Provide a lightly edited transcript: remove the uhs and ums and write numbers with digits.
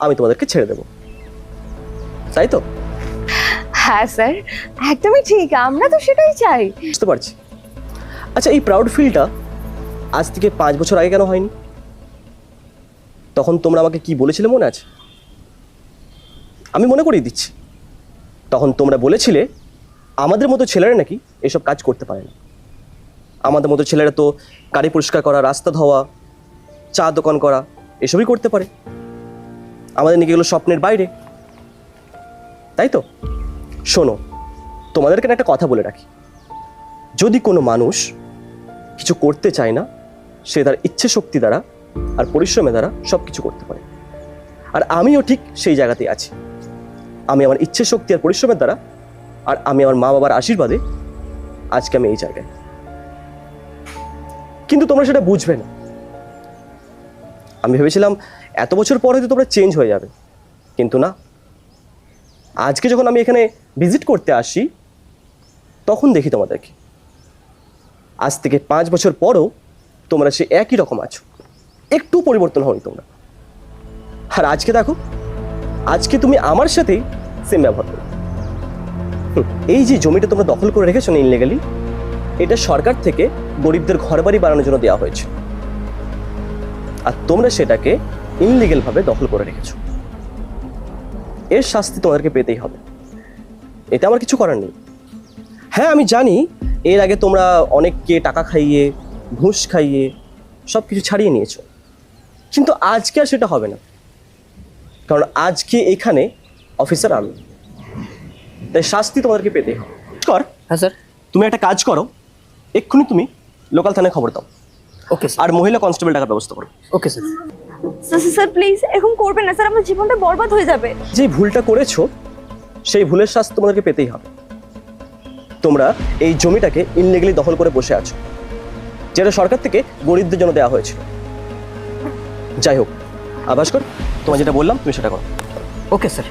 আমি তোমাদেরকে ছেড়ে দেবো, তাই তো? হ্যাঁ স্যার, একদমই ঠিক, আমরা তো সেটাই চাই। বুঝতে পারছি। আচ্ছা, এই প্রাউড ফিলটা আজ থেকে 5 বছর আগে কেন হয়নি? তখন তোমরা আমাকে কি বলেছিলে মনে আছে? আমি মনে করিয়ে দিচ্ছি। তখন তোমরা বলেছিলে আমাদের মতো ছেলেরা নাকি এসব কাজ করতে পারে না। আমাদের মতো ছেলেরা তো গাড়ি পরিষ্কার করা, রাস্তা ধোয়া, চা দোকান করা এসবই করতে পারে। আমাদের নাকি এগুলো স্বপ্নের বাইরে, তাই তো? শোনো, তোমাদেরকে একটা কথা বলে রাখি, যদি কোনো মানুষ কিছু করতে চায় না, সে তার ইচ্ছে শক্তি দ্বারা আর পরিশ্রমের দ্বারা সব কিছু করতে পারে। আর আমিও ঠিক সেই জায়গাতেই আছি। আমি আমার ইচ্ছে শক্তি আর পরিশ্রমের দ্বারা আর আমি আমার মা বাবার আশীর্বাদে আজকে আমি এই জায়গায়। কিন্তু তোমরা সেটা বুঝবে না। আমি ভেবেছিলাম এত বছর পর হয়তো তোমরা চেঞ্জ হয়ে যাবে, কিন্তু না। আজকে যখন আমি এখানে ভিজিট করতে আসি তখন দেখি তোমাদেরকে আজ থেকে 5 বছর পরও তোমরা সে একই রকম আছো, একটু পরিবর্তন হয়নি তোমরা। আর আজকে দেখো, আজকে তুমি আমার সাথেই সেম ব্যবহার করো। এই যে জমিটা তোমরা দখল করে রেখেছো না ইনলিগালি, এটা সরকার থেকে গরিবদের ঘরবাড়ি বানানোর জন্য দেওয়া হয়েছে, আর তোমরা সেটাকে ইনলিগাল ভাবে দখল করে রেখেছো। এর শাস্তি তোমাদেরকে পেতেই হবে, এতে আমার কিছু করার নেই। হ্যাঁ, আমি জানি এর আগে তোমরা অনেককে টাকা খাইয়ে, ঘুষ খাইয়ে সব কিছু ছাড়িয়ে নিয়েছো, কিন্তু আজকে আর সেটা হবে না। কারণ আজকে এখানে অফিসার আমি, তাই শাস্তি তোমাদেরকে পেতেই হবে। কর। হ্যাঁ স্যার। তুমি একটা কাজ করো, এক্ষুনি তুমি লোকাল থানায় খবর দাও। Okay sir. আর মহিলা কনস্টেবল টাকার ব্যবস্থা করো। Okay sir. স্যার প্লিজ এরকম করবেন না স্যার, আমার জীবনটা বরবাদ হয়ে যাবে। যে ভুলটা করেছো সেই ভুলের শাস্তি তোমাদেরকে পেতেই হবে। তোমরা এই জমিটাকে ইনলিগালি দখল করে বসে আছো, যেটা সরকার থেকে গরিবদের জন্য দেওয়া হয়েছিল। যাই হোক, ভাস্কর, তোমার যেটা বললাম তুমি সেটা করো। Okay sir.